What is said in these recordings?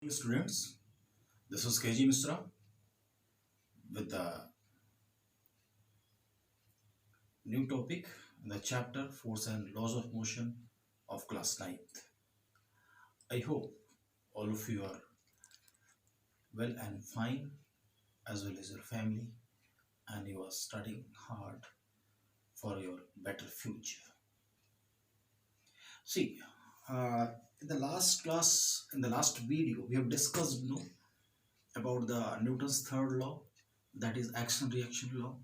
Okay, students, this is KG Misra with the new topic in the chapter Force and Laws of Motion of class 9th. I hope all of you are well and fine, as well as your family, and you are studying hard for your better future. See, in the last class, in the last video, we have discussed about the Newton's third law, that is action reaction law,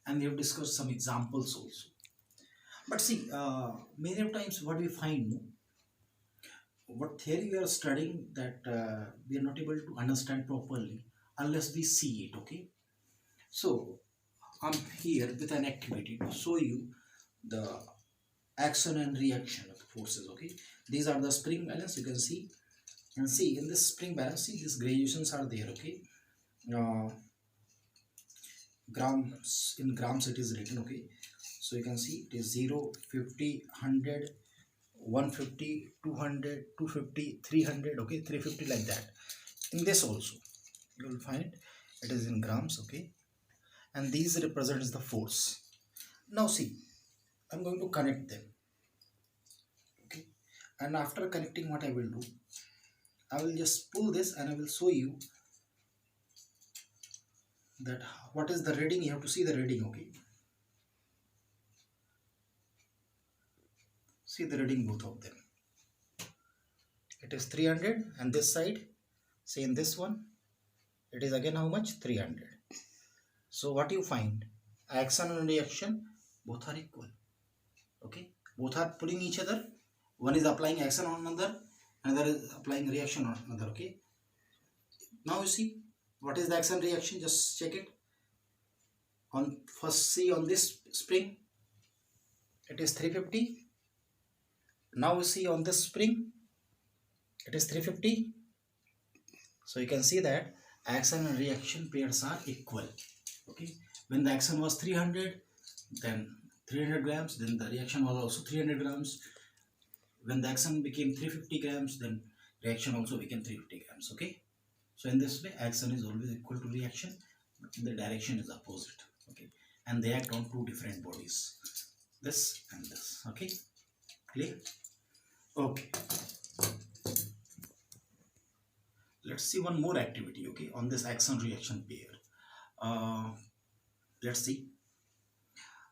and we have discussed some examples also. But see, many of times what we find, what theory we are studying, that we are not able to understand properly unless we see it. Okay, so I'm here with an activity to show you the action and reaction of the forces. Okay, these are the spring balance, you can see, and see in this spring balance, see these graduations are there. Okay, uh, grams, in grams it is written. Okay, so you can see it is 0, 50, 100, 150, 200, 250, 300. Okay, 350, like that. In this also you will find it is in grams. Okay, and these represents the force. Now see, I'm going to connect them. Okay, and after connecting, what I will do, I will just pull this and I will show you that what is the reading. You have to see the reading. Okay, see the reading, both of them. It is 300, and this side, say in this one, it is again how much? 300. So what you find, action and reaction both are equal. Okay, both are pulling each other. One is applying action on another, another is applying reaction on another. Okay, now you see what is the action reaction, just check it. On first, see on this spring, it is 350. Now you see on this spring, it is 350. So you can see that action and reaction pairs are equal. Okay, when the action was 300, then 300 grams, then the reaction was also 300 grams. When the action became 350 grams, then reaction also became 350 grams. Okay, so in this way, action is always equal to reaction, but the direction is opposite. Okay, and they act on two different bodies, this and this. Okay, clear? Okay, let's see one more activity. Okay, on this action reaction pair. Let's see.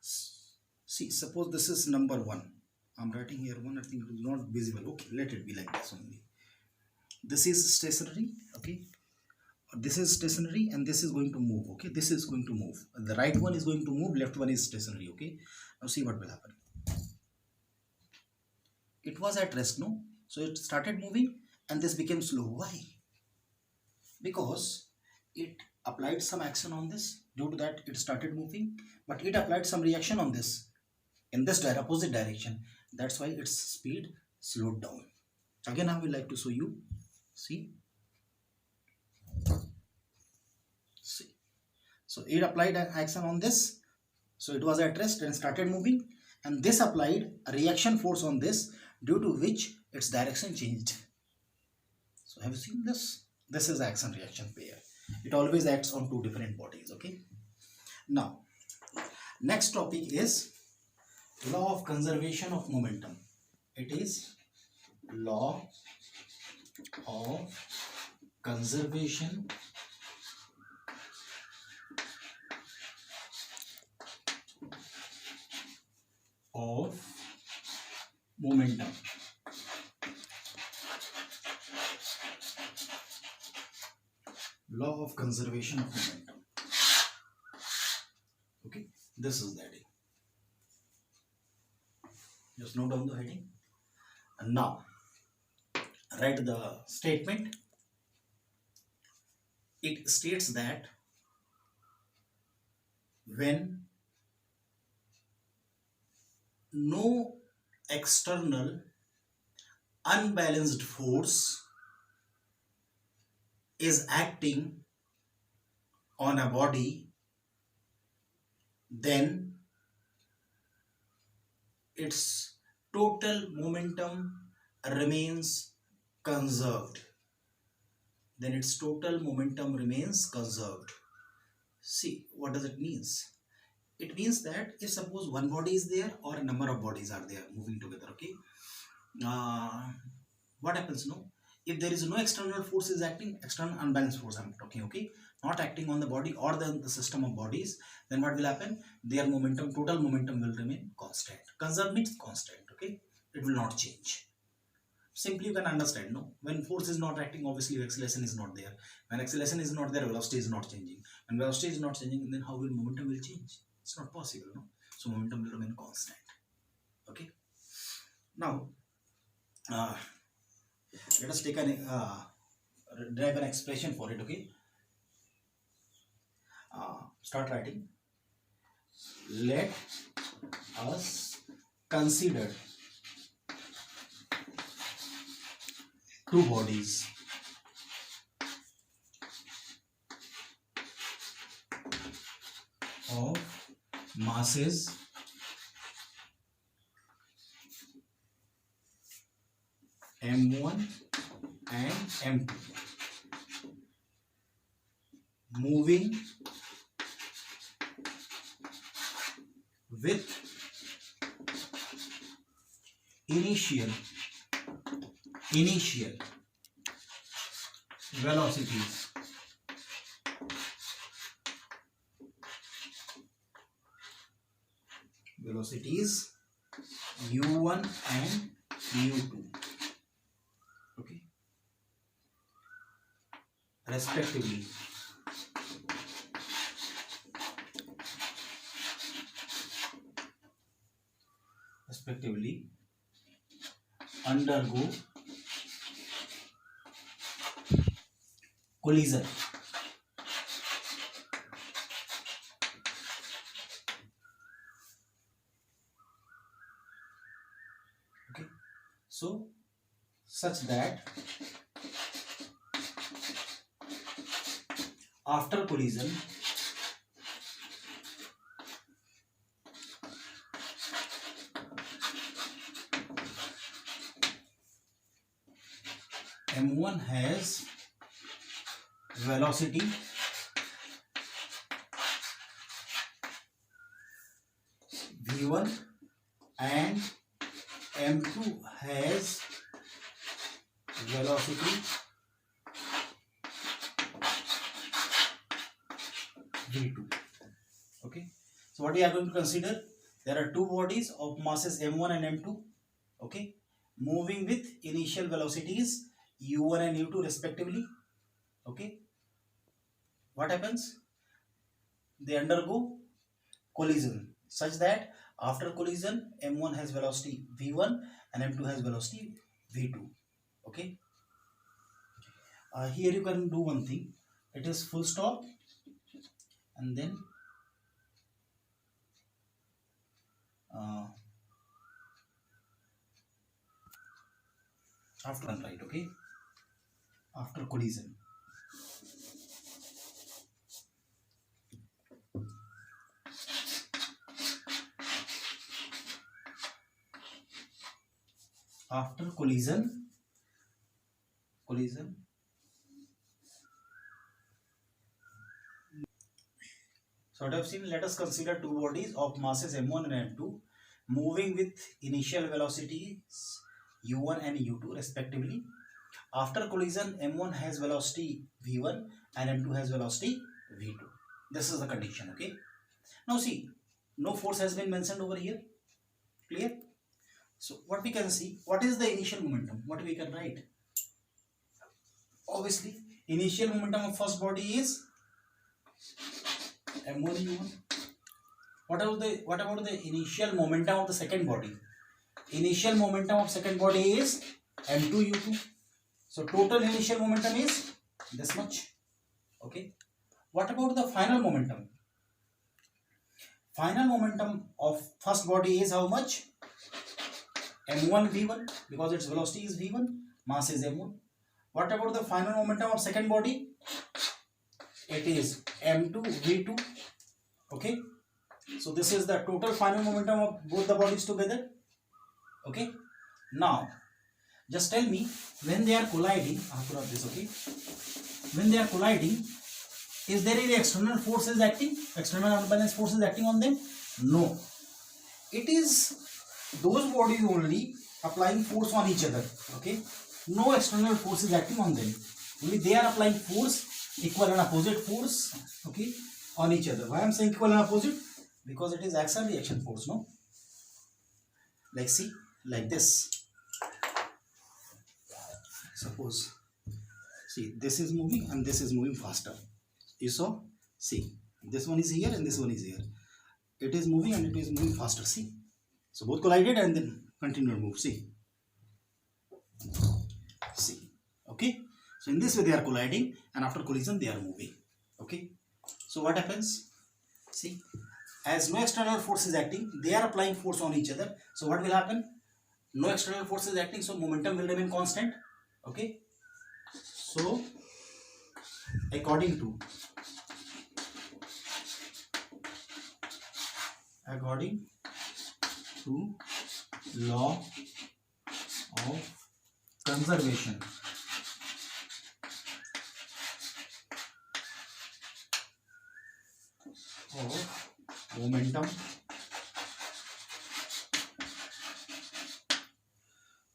See, suppose this is number 1. I'm writing here 1. I think it is not visible. Okay, let it be like this only. This is stationary. Okay, this is stationary and this is going to move. Okay, this is going to move. The right one is going to move, left one is stationary. Okay, now see what will happen. It was at rest, no? So it started moving and this became slow. Why? Because it applied some action on this. Due to that, it started moving, but it applied some reaction on this in this opposite direction. That's why its speed slowed down. Again, I will like to show you. See, so it applied an action on this, so it was at rest and started moving, and this applied a reaction force on this, due to which its direction changed. So have you seen this? This is action reaction pair. It always acts on two different bodies. Okay, now next topic is law of conservation of momentum. It is law of conservation of momentum. Law of conservation of momentum. Okay, this is the heading. Just note down the heading. And now write the statement. It states that when no external unbalanced force is acting on a body, then its total momentum remains conserved. then its total momentum remains conserved. See, what does it means? It means that if suppose one body is there or a number of bodies are there moving together, okay, what happens, no, if there is no external force is acting, external unbalanced force I'm talking, okay, not acting on the body or the system of bodies, then what will happen? Their momentum, total momentum will remain constant. Conserved means constant, okay, it will not change. Simply you can understand, no, when force is not acting, obviously acceleration is not there. When acceleration is not there, velocity is not changing. When velocity is not changing, then how will momentum will change? It's not possible, no. So momentum will remain constant. Okay, now let us take an derive an expression for it. Okay, start writing. Let us consider two bodies of masses m1 and m2 moving with initial velocities u1 and u2, okay, respectively. Undergo collision. Okay, so such that after collision m1 has velocity v1 and m2 has velocity v2. Okay, so what we are going to consider, there are two bodies of masses m1 and m2, okay, moving with initial velocities u1 and u2 respectively. Okay, what happens? They undergo collision such that after collision m1 has velocity v1 and m2 has velocity v2. Okay, here you can do one thing, it is full stop and then after one, right? Okay, after collision. After collision. So what I have seen, let us consider two bodies of masses m1 and m2 moving with initial velocities u1 and u2 respectively. After collision, m1 has velocity v1 and m2 has velocity v2. This is the condition. Okay. Now see, no force has been mentioned over here. Clear? So what we can see, what is the initial momentum? What we can write? Obviously, initial momentum of first body is m1 u1. What about the initial momentum of the second body? Initial momentum of second body is m2 u2. So total initial momentum is this much. Okay. What about the final momentum? Final momentum of first body is how much? m1 v1, because its velocity is v1, mass is m1. What about the final momentum of second body? It is m2 v2. Okay, so this is the total final momentum of both the bodies together. Okay, now just tell me, when they are colliding, after this, okay, when they are colliding, is there any external forces acting, external unbalanced forces acting on them? No, it is those bodies only applying force on each other. Okay, no external force is acting on them, only they are applying force, equal and opposite force, okay, on each other. Why I am saying equal and opposite? Because it is action reaction force, no? Like see, like this. Suppose, see, this is moving and this is moving faster. You saw? See, this one is here and this one is here. It is moving and it is moving faster. See, so both collided and then continue to move. See, okay. So in this way they are colliding, and after collision they are moving. Okay. So what happens? See, as no external force is acting, they are applying force on each other. So what will happen? No external force is acting, so momentum will remain constant. Okay. So according to law of conservation of momentum,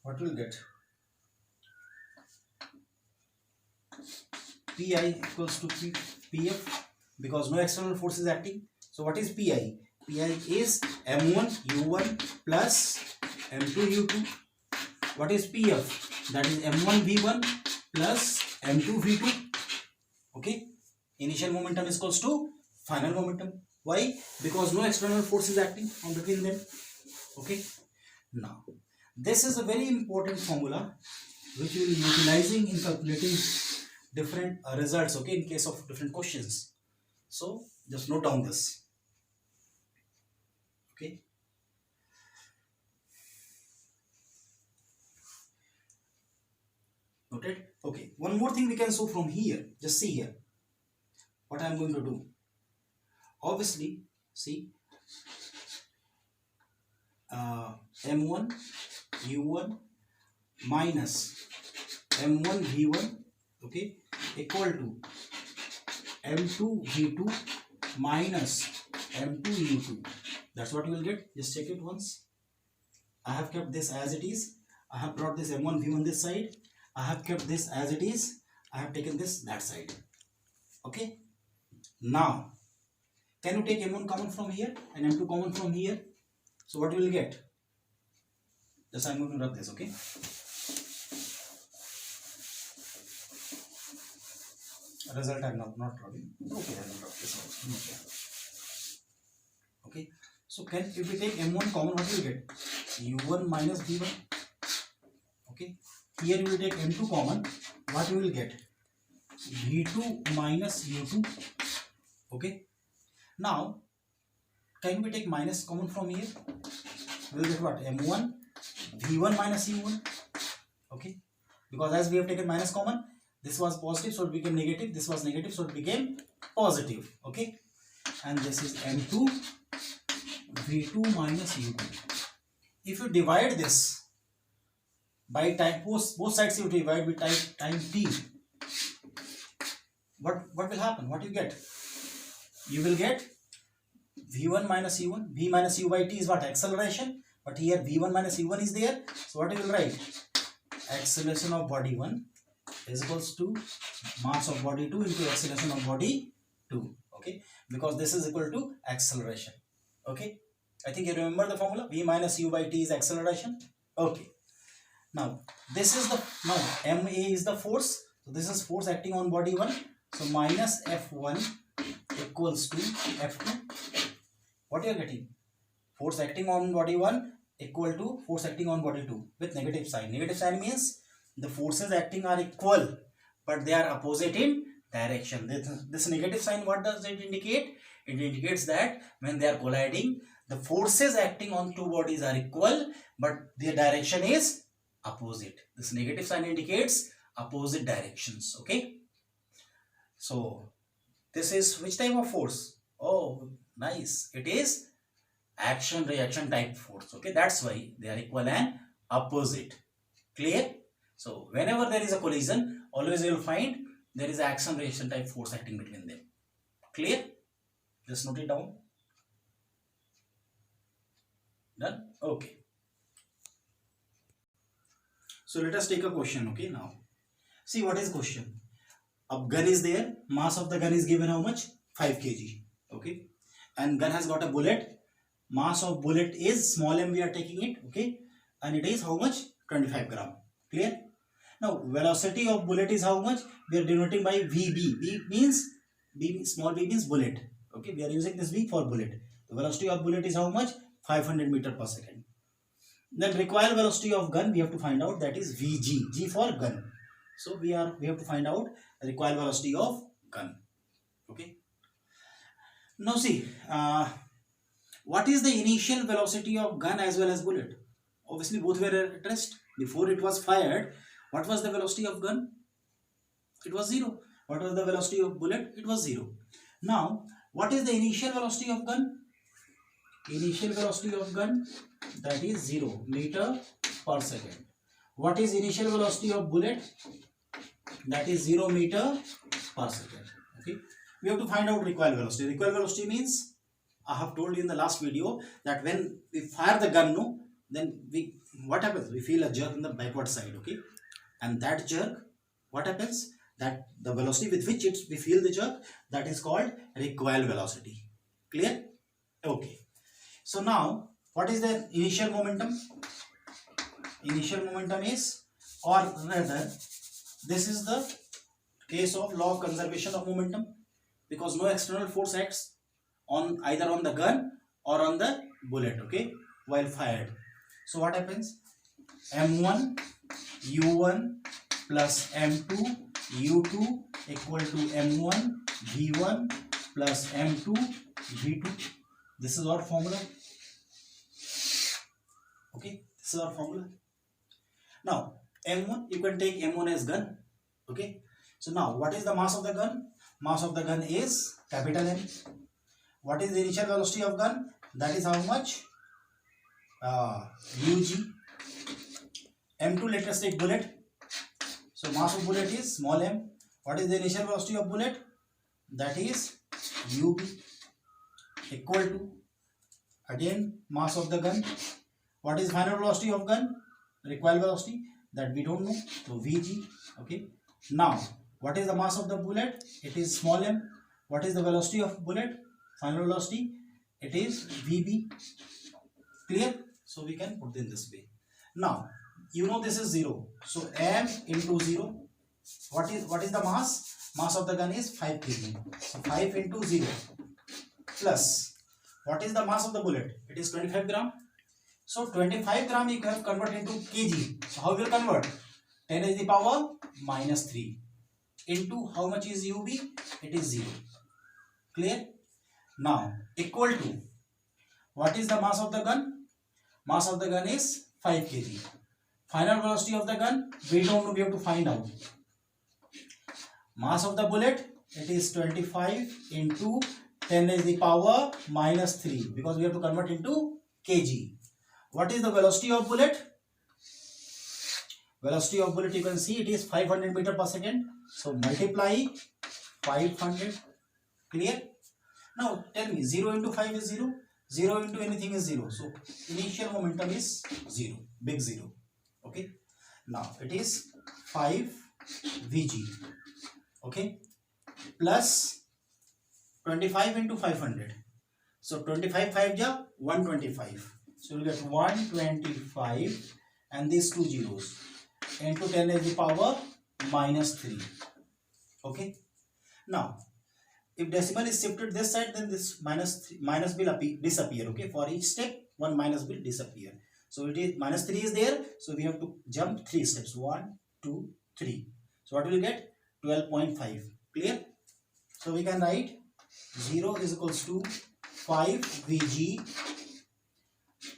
what will get? Pi equals to Pf, because no external force is acting. So what is Pi? Pi is m1 u1 plus m2 u2. What is Pf? That is m1 v1 plus m2 v2. Okay. Initial momentum is equals to final momentum. Why? Because no external force is acting on between them. Okay. Now, this is a very important formula which we will be utilizing in calculating different results. Okay, in case of different questions. So just note down this. Okay. Noted. Okay. One more thing we can show from here. Just see here. What I am going to do. Obviously, see, m1 u1 minus m1 v1, okay, equal to m2 v2 minus m2 u2. That's what you will get. Just check it once. I have kept this as it is. I have brought this m1 v1 this side. I have kept this as it is. I have taken this that side. Okay. Now, can you take m1 common from here and m2 common from here? So what you will get? Just I am going to rub this, okay? Result I am not rubbing. Okay, I will rub this also. Okay. So if we take m1 common, what you will get? u1 minus v1. Okay. Here you will take m2 common. What you will get? v2 minus u2. Okay. Now, can we take minus common from here? We will get what? m1 v1 minus u1. Okay. Because as we have taken minus common, this was positive, so it became negative. This was negative, so it became positive. Okay. And this is m2 v2 minus u2. If you divide this by time, both sides you divide by time t, what will happen? What you get? You will get v1 minus u1. V minus u by t is what? Acceleration. But here v1 minus u1 is there. So what you will write? Acceleration of body 1 is equals to mass of body 2 into acceleration of body 2. Okay. Because this is equal to acceleration. Okay. I think you remember the formula. V minus u by t is acceleration. Okay. Now, this is ma is the force. So this is force acting on body 1. So minus F1 equals to F2. What you are getting? Force acting on body 1 equal to force acting on body 2 with negative sign. Negative sign means the forces acting are equal, but they are opposite in direction. This negative sign, what does it indicate? It indicates that when they are colliding, the forces acting on two bodies are equal, but their direction is opposite. This negative sign indicates opposite directions. Okay. So this is which type of force? Oh, nice. It is action reaction type force. Okay. That's why they are equal and opposite. Clear? So whenever there is a collision, always you will find there is acceleration type force acting between them. Clear? Just note it down. Done? Okay. So let us take a question, okay, now. See, what is question? A gun is there, mass of the gun is given how much? 5 kg, okay. And gun has got a bullet, mass of bullet is small m, we are taking it, okay. And it is how much? 25 gram. Clear? Now, velocity of bullet is how much? We are denoting by VB. B means, small b means bullet, okay. We are using this V for bullet. The velocity of bullet is how much? 500 meter per second. Then required velocity of gun we have to find out, that is Vg, G for gun. So we have to find out the required velocity of gun. Okay. Now see, what is the initial velocity of gun as well as bullet? Obviously both were at rest. Before it was fired, what was the velocity of gun? It was 0. What was the velocity of bullet? It was 0. Now, what is the initial velocity of gun? Initial velocity of gun, that is 0 meter per second. What is initial velocity of bullet? That is 0 meter per second. Okay. We have to find out required velocity. Required velocity means, I have told you in the last video that when we fire the gun, no, then what happens? We feel a jerk in the backward side, okay. And that jerk, what happens? That the velocity with which we feel the jerk, that is called recoil velocity. Clear? Okay. So now, what is the initial momentum? Initial momentum is, or rather, this is the case of law of conservation of momentum, because no external force acts on either on the gun or on the bullet, okay, while fired. So what happens? M1 U1 plus M2 U2 equal to M1 V1 plus M2 V2. This is our formula. Okay, this is our formula. Now, M1, you can take M1 as gun. Okay, so now what is the mass of the gun? Mass of the gun is capital M. What is the initial velocity of gun? That is how much? UG. M2, let us take bullet. So mass of bullet is small m. What is the initial velocity of bullet? That is UB equal to, again, mass of the gun. What is final velocity of gun? Required velocity, that we don't know. So Vg. Okay. Now, what is the mass of the bullet? It is small m. What is the velocity of bullet? Final velocity, it is Vb. Clear? So we can put in this way. Now, you know this is 0. So m into 0. What is the mass? Mass of the gun is 5 kg. So 5 into 0 plus, what is the mass of the bullet? It is 25 gram. So 25 gram you have converted into kg. So how will you convert? 10 is the power minus 3 into how much is UB? It is 0. Clear? Now equal to, what is the mass of the gun? Mass of the gun is 5 kg. Final velocity of the gun, we don't know, we have to find out. Mass of the bullet, it is 25 into 10 is the power minus 3, because we have to convert into kg. What is the velocity of bullet? Velocity of bullet, you can see it is 500 meter per second. So multiply 500. Clear? Now tell me, 0 into 5 is 0. 0 into anything is 0. So initial momentum is 0. Big 0. Okay. Now it is 5 Vg. Okay. Plus 25 into 500. So 25 5 ja 125. So you get 125 and these two zeros into 10 is the power minus 3. Okay. Now if decimal is shifted this side, then this minus will disappear. Okay. For each step, one minus will disappear. So it is minus 3 is there. So we have to jump 3 steps. 1, 2, 3. So what will you get? 12.5. Clear? So we can write 0 is equals to 5 Vg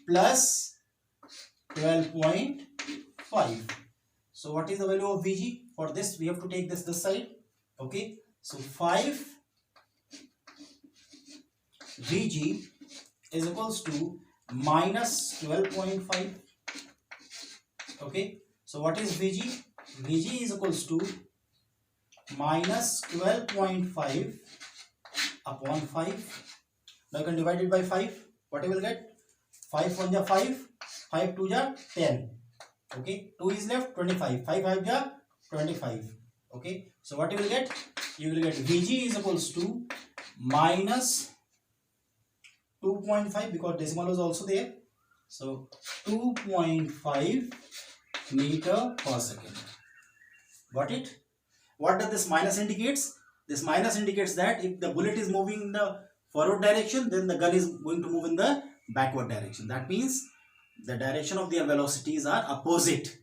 plus 12.5. So what is the value of Vg? For this we have to take this side. Okay. So 5 Vg is equals to minus 12.5. Okay. So what is Vg? Vg is equals to minus 12.5 upon 5. Now you can divide it by 5. What you will get? 5 1 ja 5, 5 2 ja 10. Okay, 2 is left, 25. 5 5 ja 25. Okay, so what you will get? You will get Vg is equals to minus 2.5 because decimal was also there. So 2.5 meter per second. Got it? What does this minus indicates? This minus indicates that if the bullet is moving in the forward direction, then the gun is going to move in the backward direction. That means the direction of their velocities are opposite.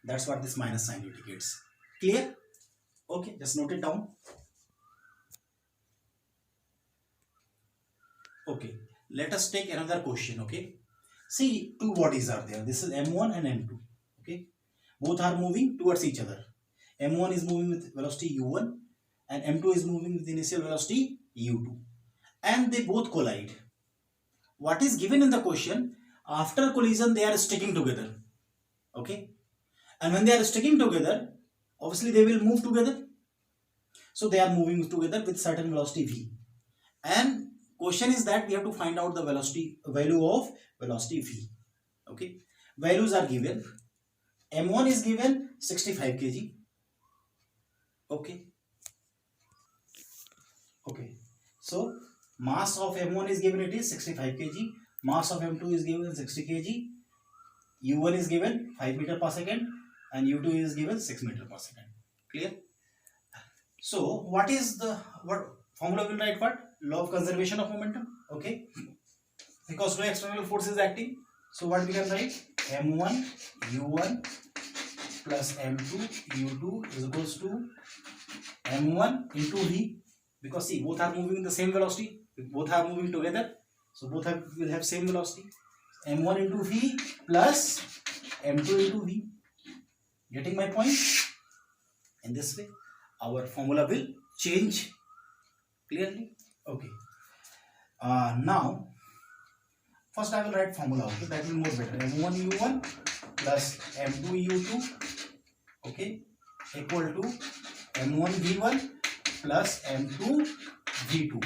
That's what this minus sign indicates. Clear? Okay, just note it down. Okay, let us take another question. Okay, see, two bodies are there. This is M1 and M2. Okay, both are moving towards each other. M1 is moving with velocity u1 and M2 is moving with initial velocity u2, and they both collide. What is given in the question? After collision they are sticking together. Okay, and when they are sticking together, obviously they will move together. So they are moving together with certain velocity v, and question is that we have to find out the value of velocity v. Okay, values are given. M1 is given 65 kg. Okay, so mass of M1 is given, it is 65 kg. Mass of M2 is given 60 kg. U1 is given 5 meter per second and U2 is given 6 meter per second. Clear? So what formula will write? What? Law of conservation of momentum. Okay, because no external force is acting, so what we can write? M1 U1 plus M2 U2 is equals to M1 into V, because see, both are moving the same velocity, both are moving together, so both will have same velocity. M1 into V plus M2 into V. Getting my point? In this way our formula will change. Clearly? Okay. Now first I will write formula. Okay, that will more better. M1 U1 plus M2 U2, okay, equal to M1 V1 plus M2 V2.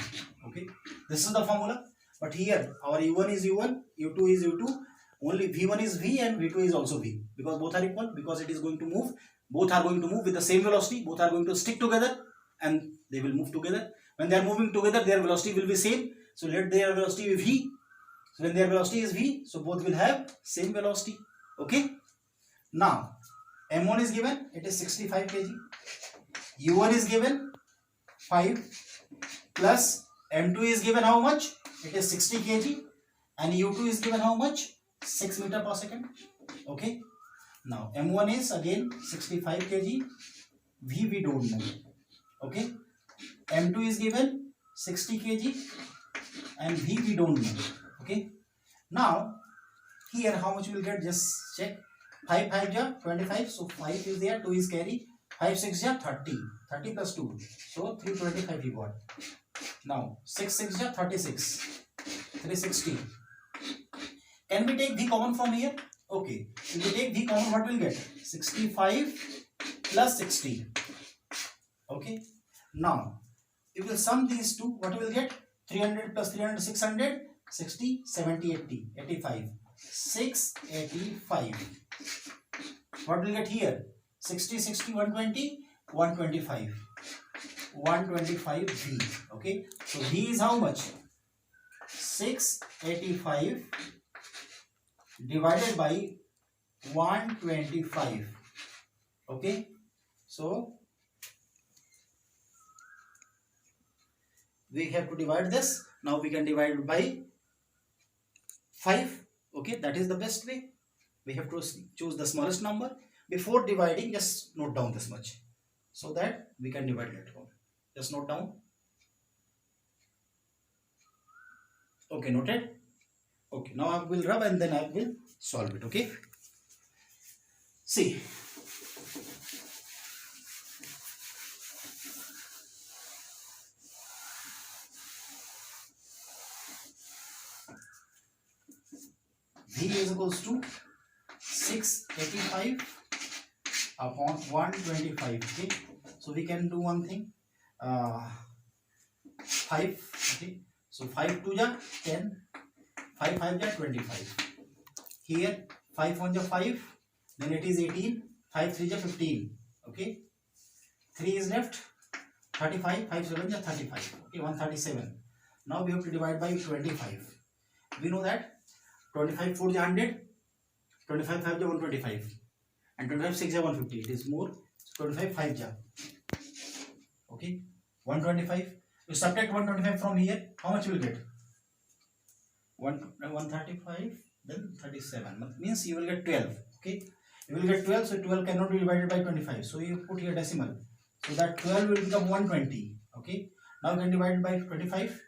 Okay, this is the formula. But here our U1 is U1, U2 is U2. Only V1 is V and V2 is also V, because both are equal, because it is going to move. Both are going to move with the same velocity. Both are going to stick together and they will move together. When they are moving together, their velocity will be same. So let their velocity be V. So when their velocity is V, so both will have same velocity. Okay. Now M1 is given, it is 65 kg. U1 is given 5 plus M2 is given how much? It is 60 kg and U2 is given how much? 6 meter per second. Okay. Now M1 is again 65 kg. V we don't know. Okay. M2 is given 60 kg and V we don't know. Okay. Now here how much we will get? Just check. 5 5 ja 25. So 5 is there, 2 is carry. 5 6 ja 30. 30 plus 2. So 325 you got. Now 6 6 ja 36. 360. Can we take V common from here? Okay. If we take V common, what will get? 65 plus 60. Okay. Now if we sum these two, what will get? 300 plus 300, 600, 60, 70, 80, 85. 685. What will get here? 60, 60, 120, 125. 125 V. Okay. So V is how much? 685 divided by 125. Okay. So we have to divide this. Now we can divide by 5. Okay, that is the best way. We have to choose the smallest number. Before dividing, just note down this much, so that we can divide later on. Just note down. Okay, noted. Okay, now I will rub and then I will solve it. Okay. See. V is equals to 685 upon 125. Okay. So we can do one thing. 5. Okay. So 5 2 ja 10. 5 5 ja 25. Here 5 1 ja 5. Then it is 18. 5 3 ja 15. Okay. 3 is left. 35. 5 7 ja 35. Okay. 137. Now we have to divide by 25. We know that 25 4 ja 100. 25 5 ja 125. And 25 6 ja 150. It is more. So 25 5 ja. Okay. 125. You subtract 125 from here. How much you will get? 135. Then 37. Means you will get 12. Okay. You will get 12. So 12 cannot be divided by 25. So you put here decimal. So that 12 will become 120. Okay. Now you can divide by 25.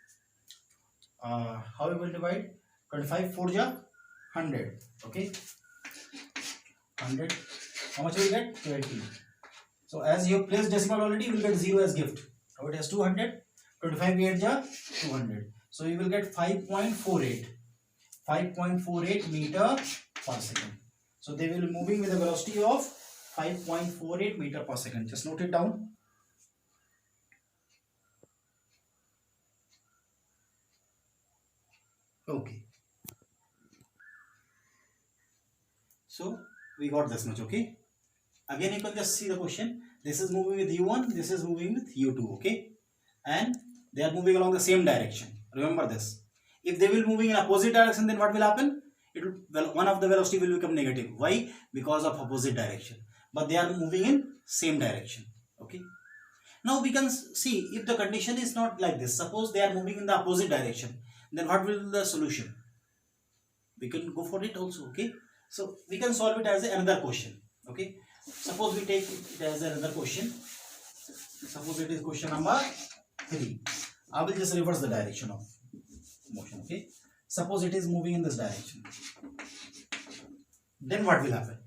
How you will divide? 25 4 ja 100. Okay. 100. How much you will get? 20. So as you have placed decimal already, you will get 0 as gift. Now it has 200. 25 8 ja 200. So you will get 5.48. 5.48 meter per second. So they will be moving with a velocity of 5.48 meter per second. Just note it down. Okay. So we got this much. Okay. Again, you can just see the question. This is moving with u1. This is moving with u2. Okay. And they are moving along the same direction. Remember this. If they will moving in opposite direction, then what will happen? It will, well, one of the velocity will become negative. Why? Because of opposite direction. But they are moving in same direction. Okay. Now we can see if the condition is not like this. Suppose they are moving in the opposite direction. Then what will be the solution? We can go for it also. Okay. So we can solve it as another question. Okay. Suppose we take it as another question. Suppose it is question number 3. I will just reverse the direction of motion. Okay. Suppose it is moving in this direction. Then what will happen?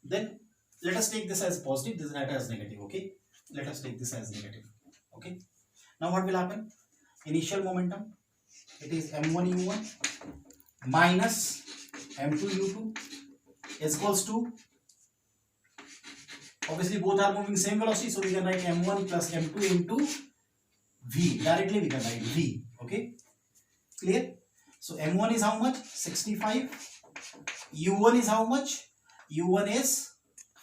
Then let us take this as positive, this as negative. Okay. Let us take this as negative. Okay. Now what will happen? Initial momentum, it is m1 u1 minus m2 u2 is equals to, obviously both are moving same velocity, so we can write m1 plus m2 into v. Directly we can write v. Okay. Clear? So m1 is how much? 65. u1 is how much? u1 is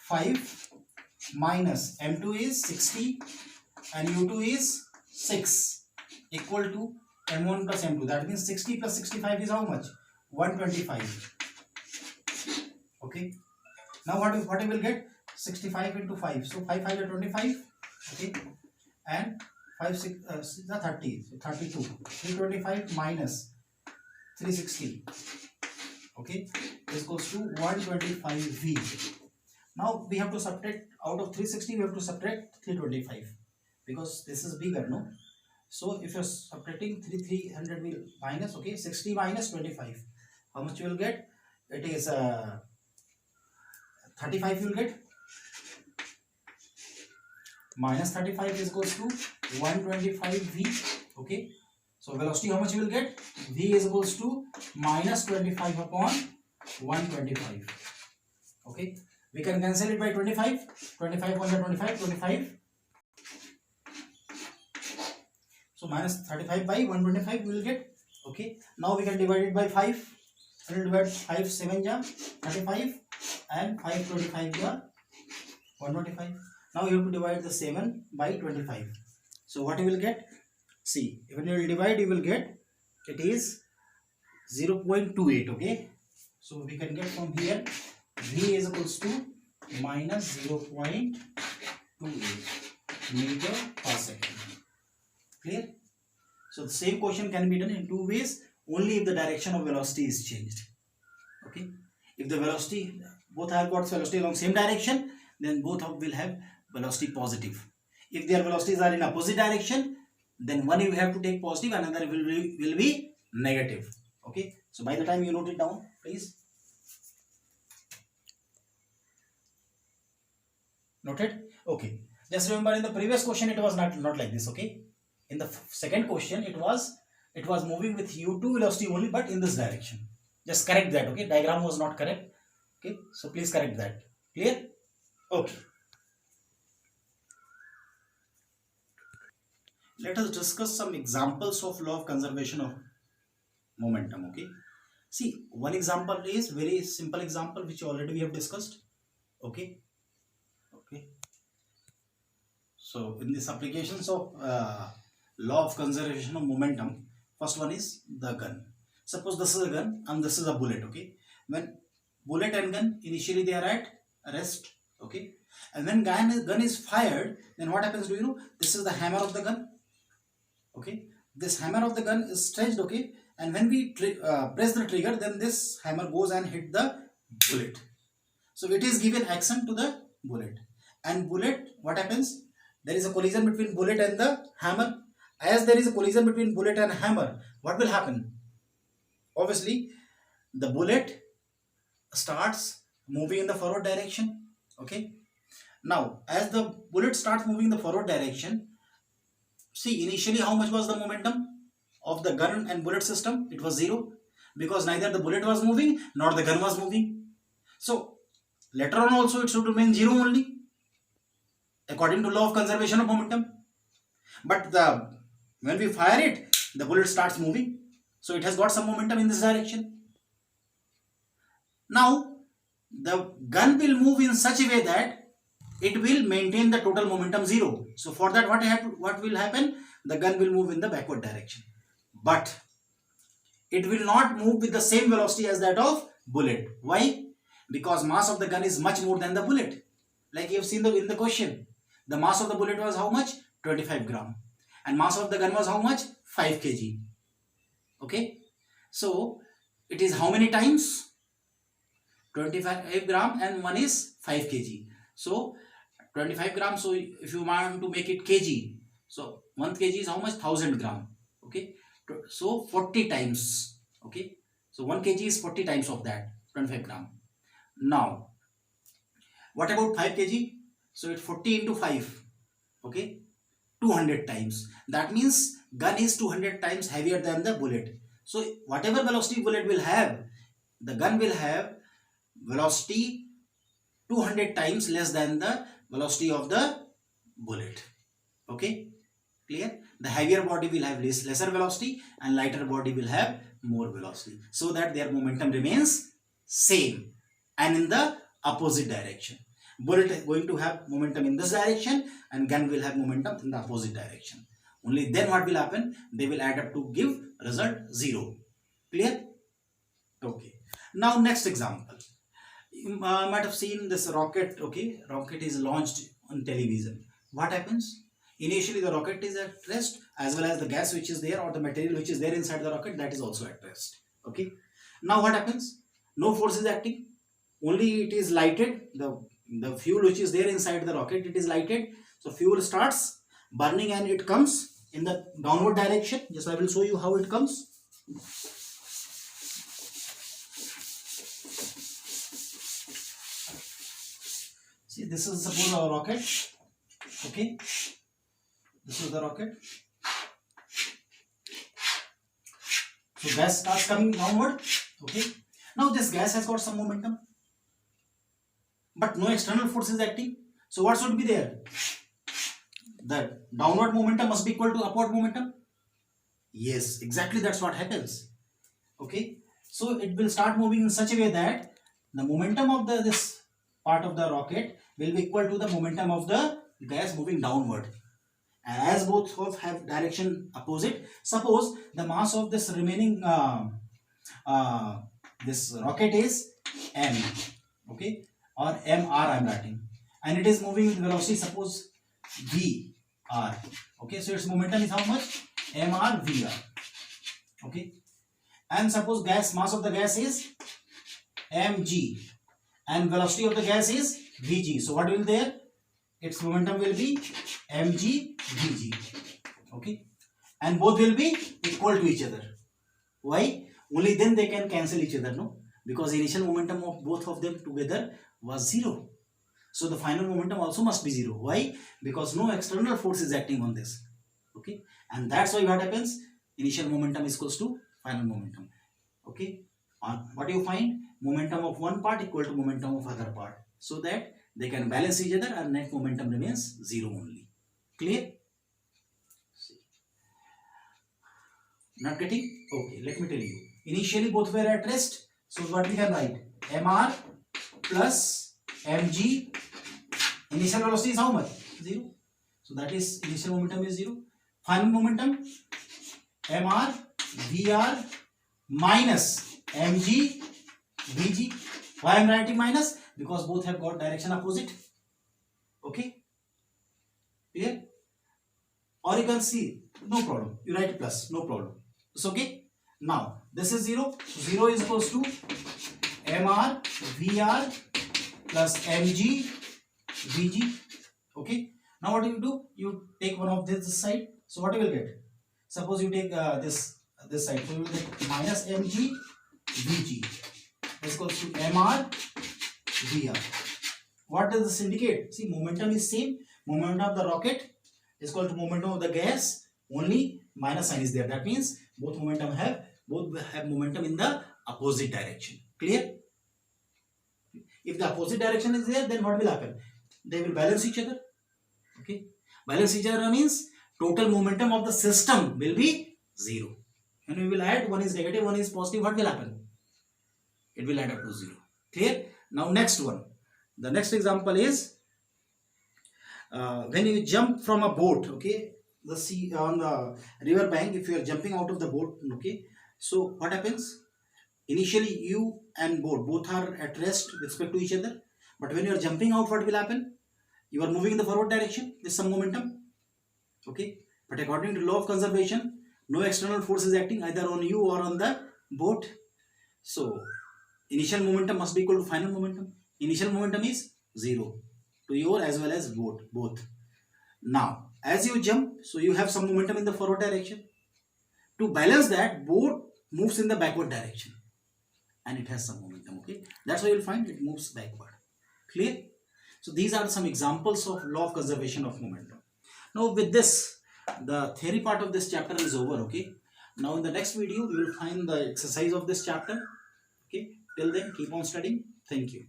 5 minus m2 is 60 and u2 is 6 equal to m1 plus m2. That means 60 plus 65 is how much? 125. Okay. Now what you will get? 65 into 5. So 5 5 is 25. Okay. And 5 6 is 30. So 32. 325 minus 360. Okay. This goes to 125v. Now we have to subtract out of 360. We have to subtract 325 because this is bigger, no? So if you're subtracting 300 will minus, okay, 60 minus 25. How much you will get? It is 35 you will get. Minus 35 is equals to 125v. Okay. So velocity how much you will get? V is equals to minus 25 upon 125. Okay. We can cancel it by 25. 25 1 25. 25. So minus 35 by 125 we will get. Okay. Now we can divide it by 5. We will divide 5 7 ja 35 and 5 25 ja 125. Now you have to divide the 7 by 25. So what you will get? See, when you will divide, you will get, it is 0.28. Okay. So we can get from here V is equals to minus 0.28 meter per second. Clear? So the same question can be done in two ways, only if the direction of velocity is changed. Okay. If the velocity, both have got velocity along same direction, then both will have velocity positive. If their velocities are in opposite direction, then one you have to take positive, another will be negative. Okay. So by the time you note it down, please. Noted? Okay. Just remember in the previous question it was not like this. Okay. In the second question it was moving with u2 velocity only, but in this direction. Just correct that. Okay. Diagram was not correct. Okay. So please correct that. Clear? Okay. let us discuss some examples of law of conservation of momentum. Okay, see, one example is very simple example which already we have discussed. Okay, okay. So in this applications of law of conservation of momentum, first one is the gun. Suppose this is a gun and this is a bullet. Okay, when bullet and gun initially they are at rest. Okay, and when gun is fired, then what happens? Do you know? This is the hammer of the gun. Okay, this hammer of the gun is stretched. Okay, and when we press the trigger, then this hammer goes and hit the bullet. So it is given action to the bullet, and bullet, what happens? There is a collision between bullet and the hammer. As there is a collision between bullet and hammer, what will happen? Obviously the bullet starts moving in the forward direction. Okay, now as the bullet starts moving in the forward direction, see, initially how much was the momentum of the gun and bullet system? It was 0, because neither the bullet was moving nor the gun was moving. So later on also it should remain 0 only, according to law of conservation of momentum. But when we fire it, the bullet starts moving, so it has got some momentum in this direction. Now the gun will move in such a way that it will maintain the total momentum 0. So for that, what will happen? The gun will move in the backward direction, but it will not move with the same velocity as that of bullet. Why? Because mass of the gun is much more than the bullet. Like you have seen in the question, the mass of the bullet was how much? 25 gram, and mass of the gun was how much? 5 kg. Okay, so it is how many times? 25 gram, and one is 5 kg. So 25 grams. So if you want to make it kg, so 1 kg is how much? 1000 gram. Okay, so 40 times. Okay, so 1 kg is 40 times of that 25 gram. Now what about 5 kg? So it's 40 into 5. Okay, 200 times. That means gun is 200 times heavier than the bullet. So whatever velocity bullet will have, the gun will have velocity 200 times less than the velocity of the bullet. Okay, clear? The heavier body will have lesser velocity and lighter body will have more velocity, so that their momentum remains same and in the opposite direction. Bullet is going to have momentum in this direction and gun will have momentum in the opposite direction. Only then what will happen? They will add up to give result 0. Clear? Okay. Now next example. You might have seen this rocket. Okay, rocket is launched on television. What happens? Initially the rocket is at rest, as well as the gas which is there or the material which is there inside the rocket, that is also at rest. Okay, now what happens? No force is acting, only it is lighted. The fuel which is there inside the rocket, it is lighted. So fuel starts burning and it comes in the downward direction. Just I will show you how it comes. See, this is suppose our rocket. Okay, this is the rocket. So gas starts coming downward. Okay, now this gas has got some momentum, but no external force is acting. So what should be there? The downward momentum must be equal to upward momentum. Yes, exactly, that's what happens. Okay, so it will start moving in such a way that the momentum of this part of the rocket will be equal to the momentum of the gas moving downward. And as both of have direction opposite, suppose the mass of this remaining this rocket is m, okay, or mr I am writing, and it is moving with velocity, suppose vr. Okay, so its momentum is how much? mr vr. Okay, and suppose mass of the gas is mg and velocity of the gas is vg. So what will there? Its momentum will be mg vg. Okay, and both will be equal to each other. Why? Only then they can cancel each other, no? Because initial momentum of both of them together was 0. So the final momentum also must be 0. Why? Because no external force is acting on this. Okay, and that's why what happens? Initial momentum is equals to final momentum. Okay, what do you find? Momentum of one part equal to momentum of other part, so that they can balance each other and net momentum remains 0 only. Clear? See. Not getting? Okay, let me tell you. Initially both were at rest. So what we can write? Mr plus mg. Initial velocity is how much? 0. So that is initial momentum is 0. Final momentum mr vr minus mg vg. Why I am writing minus? Because both have got direction opposite. Okay? Clear? Or you can see, no problem. You write plus, no problem. It's okay? Now, this is 0. 0 is equals to mr vr plus mg vg. Okay? Now what you do? You take one of this side. So what you will get? Suppose you take this side. So you will get minus mg vg is equals to mr vr. What does this indicate? See, momentum is same. Momentum of the rocket is equal to momentum of the gas. Only minus sign is there. That means both have momentum in the opposite direction. Clear? If the opposite direction is there, then what will happen? They will balance each other. Okay? Balance each other means total momentum of the system will be 0. And we will add, one is negative, one is positive. What will happen? It will add up to 0. Clear? Now next one. The next example is when you jump from a boat, okay, the sea on the river bank. If you are jumping out of the boat, okay, so what happens? Initially you and both are at rest with respect to each other, but when you are jumping out, what will happen? You are moving in the forward direction. There's some momentum, okay, but according to law of conservation, no external force is acting either on you or on the boat. So initial momentum must be equal to final momentum. Initial momentum is 0 to your as well as both. Now, as you jump, so you have some momentum in the forward direction. To balance that, boat moves in the backward direction and it has some momentum. Okay, that's why you'll find it moves backward. Clear? So these are some examples of law of conservation of momentum. Now with this, the theory part of this chapter is over. Okay, now in the next video we will find the exercise of this chapter. Okay, till then keep on studying. Thank you.